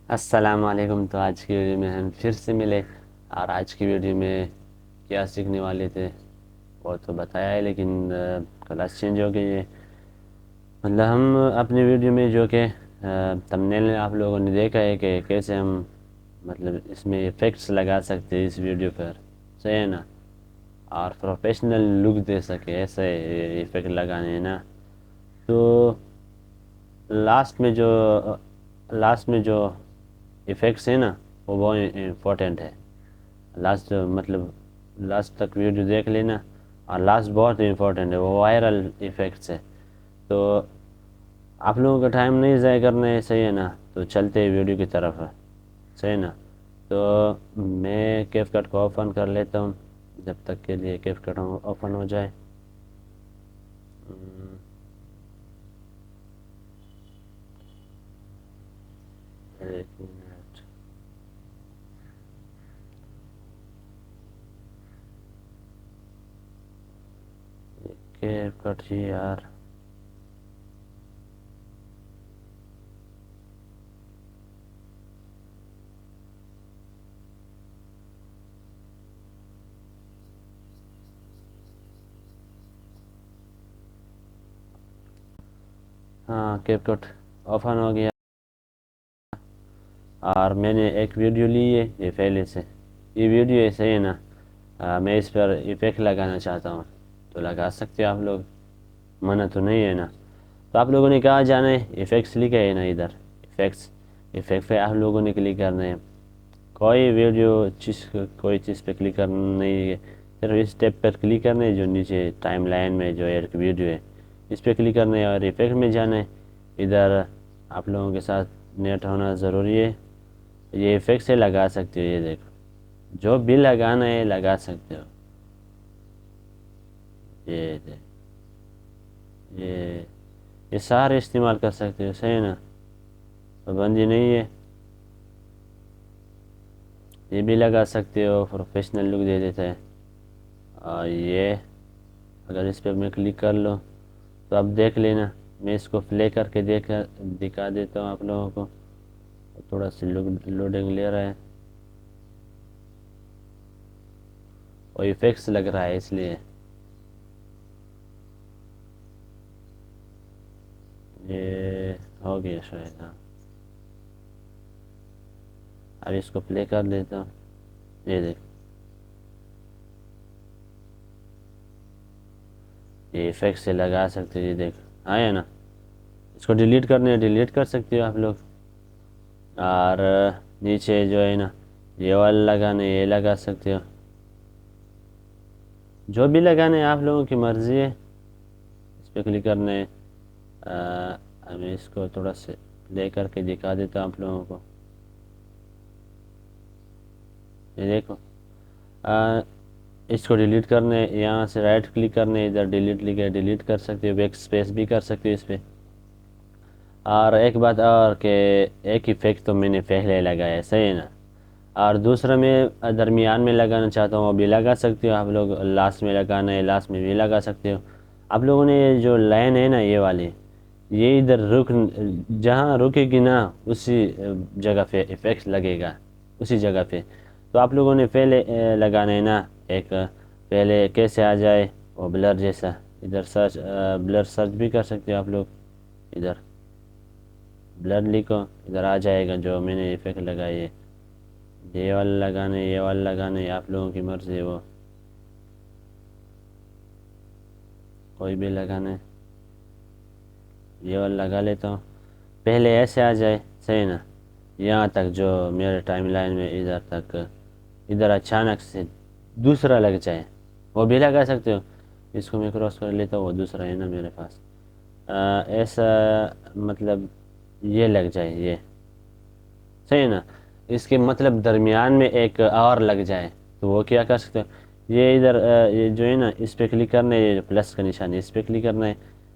السلام علیکم. تو آج کی ویڈیو میں ہم پھر سے ملے اور آج کی ویڈیو میں کیا سیکھنے والے تھے وہ تو بتایا ہے، لیکن کلاس چینج ہو گئی ہے. مطلب ہم اپنی ویڈیو میں جو کہ تمنیل میں آپ لوگوں نے دیکھا ہے کہ کیسے ہم مطلب اس میں افیکٹس لگا سکتے ہیں اس ویڈیو پر، صحیح ہے نا، اور پروفیشنل لک دے سکے ایسے افیکٹ لگانے ہیں نا. تو لاسٹ میں جو افیکٹس ہیں نا وہ بہت امپورٹنٹ ہے. لاسٹ تک ویڈیو دیکھ لینا، اور لاسٹ بہت امپورٹنٹ ہے، وہ وائرل افیکٹس ہے. تو آپ لوگوں کا ٹائم نہیں ضائع کرنا ہے، صحیح ہے نا. تو چلتے ہیں ویڈیو کی طرف، صحیح ہے نا. تو میں کیپ کٹ کو اوپن کر لیتا ہوں جب تک کے لیے کیپ کٹ اوپن ہو جائے. ایک منٹ. کیپ کٹ جی یار، ہاں کیپ کٹ اوپن ہو گیا. اور میں نے ایک ویڈیو لی ہے یہ پہلے سے، یہ ویڈیو ایسے ہی نا. میں اس پر افیکٹ لگانا چاہتا ہوں تو لگا سکتے آپ لوگ، منع تو نہیں ہے نا. تو آپ لوگوں نے کہاں جانا ہے؟ افیکٹس لکھا ہے نا ادھر، افیکٹ پہ آپ لوگوں نے کلک کرنا ہے. کوئی چیز پہ کلک کرنا نہیں ہے، صرف اس اسٹیپ پر کلک کرنا ہے جو نیچے ٹائم لائن میں جو ایک ویڈیو ہے اس پہ کلک کرنا ہے اور افیکٹ میں جانا ہے. ادھر آپ لوگوں کے ساتھ نیٹ ہونا ضروری ہے. یہ افیکٹ سے لگا سکتے ہو، یہ دیکھو جو بھی لگانا ہے لگا سکتے ہو. یہ یہ سارے استعمال کر سکتے ہو، صحیح ہے نا، پابندی نہیں ہے. یہ بھی لگا سکتے ہو، پروفیشنل لک دے دیتا ہے. اور یہ اگر اس پہ میں کلک کر لو تو اب دیکھ لینا، میں اس کو پلے کر کے دکھا دیتا ہوں آپ لوگوں کو. تھوڑا سی لوڈنگ لے رہا ہے، اور افیکٹس لگ رہا ہے اس لیے. یہ ہو گیا شاید، ہاں. اب اس کو پلے کر لیتا ہوں. یہ دیکھ، یہ افیکٹ سے لگا سکتے ہو. یہ دیکھ آیا نا. اس کو ڈیلیٹ کرنے ہے ڈیلیٹ کر سکتے ہو آپ لوگ. اور نیچے جو ہے نا یہ والا لگانے، یہ لگا سکتے ہو. جو بھی لگانے آپ لوگوں کی مرضی ہے. اس پہ کلک کرنا ہے. میں اس کو تھوڑا سے لے کر کے دکھا دیتا ہوں آپ لوگوں کو. یہ دیکھو، اس کو ڈیلیٹ کرنا ہے، یہاں سے رائٹ کلک کرنا ہے، ادھر ڈیلیٹ لکھا ہے ڈیلیٹ کر سکتے ہو، بیک سپیس بھی کر سکتے ہو اس پہ. اور ایک بات اور کہ ایک افیکٹ تو میں نے پہلے لگایا ہے، صحیح ہے نا. اور دوسرا میں درمیان میں لگانا چاہتا ہوں، وہ بھی لگا سکتے ہو آپ لوگ. لاسٹ میں لگانا ہے لاسٹ میں بھی لگا سکتے ہو. آپ لوگوں نے جو لائن ہے نا یہ والی، یہ ادھر جہاں رکے گی نا اسی جگہ پہ افیکٹ لگے گا، اسی جگہ پہ. تو آپ لوگوں نے پہلے لگانا ہے نا ایک، پہلے کیسے آ جائے وہ بلر جیسا. ادھر سرچ، بلر سرچ بھی کر سکتے ہو آپ لوگ. ادھر بلر لکھو، ادھر آ جائے گا جو میں نے افیکٹ لگائی ہے. یہ والا لگانے، یہ والا لگانے، آپ لوگوں کی مرضی ہے، وہ کوئی بھی لگانے. یہ والا لگا لیتا ہوں، پہلے ایسے آ جائے، صحیح نا. یہاں تک جو میرے ٹائم لائن میں ادھر تک، ادھر اچانک سے دوسرا لگ جائے وہ بھی لگا سکتے ہو. اس کو میں کراس کر لیتا ہوں، وہ دوسرا ہے نا میرے پاس. ایسا مطلب یہ لگ جائے، یہ صحیح نا. اس کے مطلب درمیان میں ایک اور لگ جائے تو وہ کیا کر سکتے ہو. یہ ادھر یہ جو ہے نا اس پہ کلک کرنا ہے، یہ پلس کا نشان ہے اس پہ کلک کرنا ہے.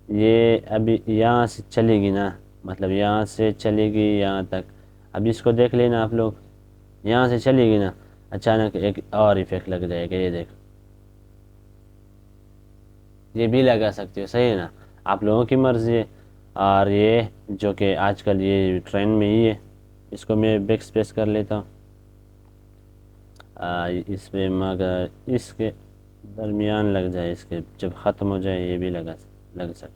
یہ ابھی یہاں سے چلے گی نا، مطلب یہاں سے چلے گی یہاں تک. اب اس کو دیکھ لینا آپ لوگ، یہاں سے چلے گی نا، اچانک ایک اور ایفیکٹ لگ جائے گا. یہ دیکھ، یہ بھی لگا سکتے ہو، صحیح ہے نا. آپ لوگوں کی مرضی ہے. اور یہ جو کہ آج کل یہ ٹرینڈ میں ہی ہے، اس کو میں بیک سپیس کر لیتا ہوں. اس پہ مگر اس کے درمیان لگ جائے، اس کے جب ختم ہو جائے یہ بھی لگ سکے.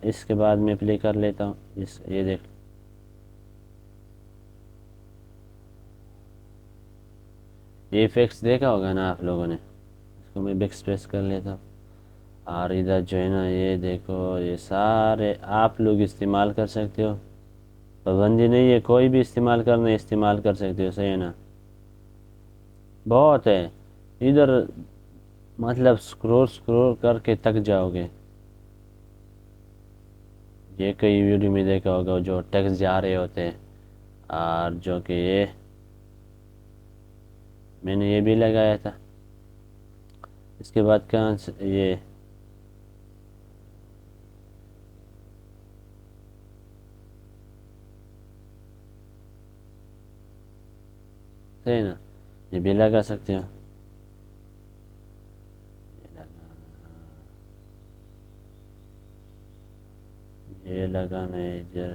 اس کے بعد میں پلے کر لیتا ہوں. یہ دیکھ، یہ ایفیکٹس دیکھا ہوگا نا آپ لوگوں نے. اس کو میں بیک سپیس کر لیتا ہوں. اور ادھر جو ہے نا یہ دیکھو، یہ سارے آپ لوگ استعمال کر سکتے ہو، پابندی نہیں ہے، کوئی بھی استعمال کر سکتے ہو. صحیح ہے نا؟ بہت ہے ادھر، مطلب سکرول کر کے تک جاؤ گے. یہ کئی ویڈیو میں دیکھا ہوگا جو ٹیکس جا رہے ہوتے ہیں، اور جو کہ یہ میں نے یہ بھی لگایا تھا. اس کے بعد کہاں سے یہ صحیح نا، یہ بھی لگا سکتے ہو. یہ لگانا ہے،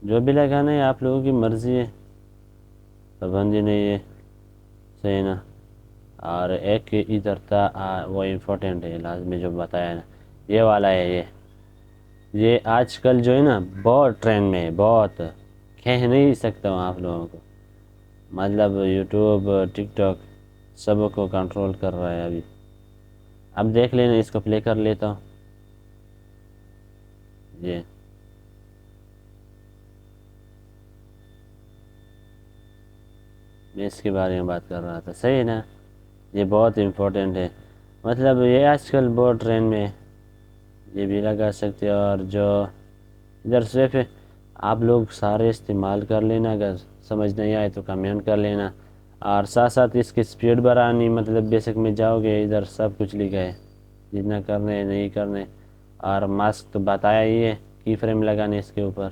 جو بھی لگانا ہے آپ لوگوں کی مرضی ہے، پابندی نہیں ہے. صحیح نا؟ اور ایک ادھر تھا، وہ امپورٹنٹ ہے، لازمی جو بتایا نا، یہ والا ہے. یہ آج کل جو ہے نا بہت ٹرینڈ میں ہے، بہت کہہ نہیں سکتا ہوں آپ لوگوں کو. مطلب یوٹیوب، ٹک ٹاک سب کو کنٹرول کر رہا ہے ابھی. اب دیکھ لینا، اس کو پلے کر لیتا ہوں. یہ میں اس کے بارے میں بات کر رہا تھا. صحیح نا؟ یہ بہت امپورٹنٹ ہے، مطلب یہ آج کل بہت ٹرینڈ میں ہے. یہ بھی لگا سکتے ہو. اور جو ادھر صرف آپ لوگ سارے استعمال کر لینا، اگر سمجھ نہیں آئے تو کمنٹ کر لینا. اور ساتھ ساتھ اس کی سپیڈ بڑھانی، مطلب بیسک میں جاؤ گے ادھر سب کچھ لکھا ہے، جتنا کرنے نہیں کرنے. اور ماسک تو بتایا ہی ہے، کی فریم لگانے اس کے اوپر.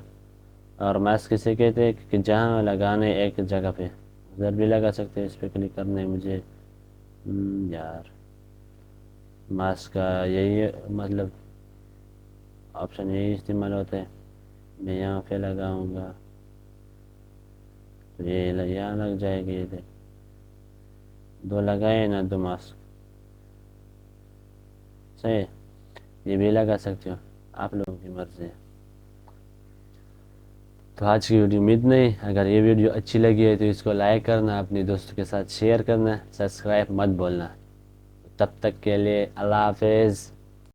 اور ماسک کسے کہتے ہیں کہ جہاں لگانے ایک جگہ پہ ادھر بھی لگا سکتے ہیں. اس پہ کلک کرنا ہے مجھے. یار ماسک کا یہی مطلب آپشن یہی استعمال ہوتا ہے. میں یہاں پہ لگاؤں گا تو یہ یہاں لگ جائے گی. یہ دو لگائے نا، دو ماسک. صحیح، یہ بھی لگا سکتے ہو، آپ لوگوں کی مرضی ہے. تو آج کی ویڈیو امید نہیں، اگر یہ ویڈیو اچھی لگی ہے تو اس کو لائک کرنا، اپنے دوستوں کے ساتھ شیئر کرنا، سبسکرائب مت بولنا. تب تک کے لیے اللہ حافظ.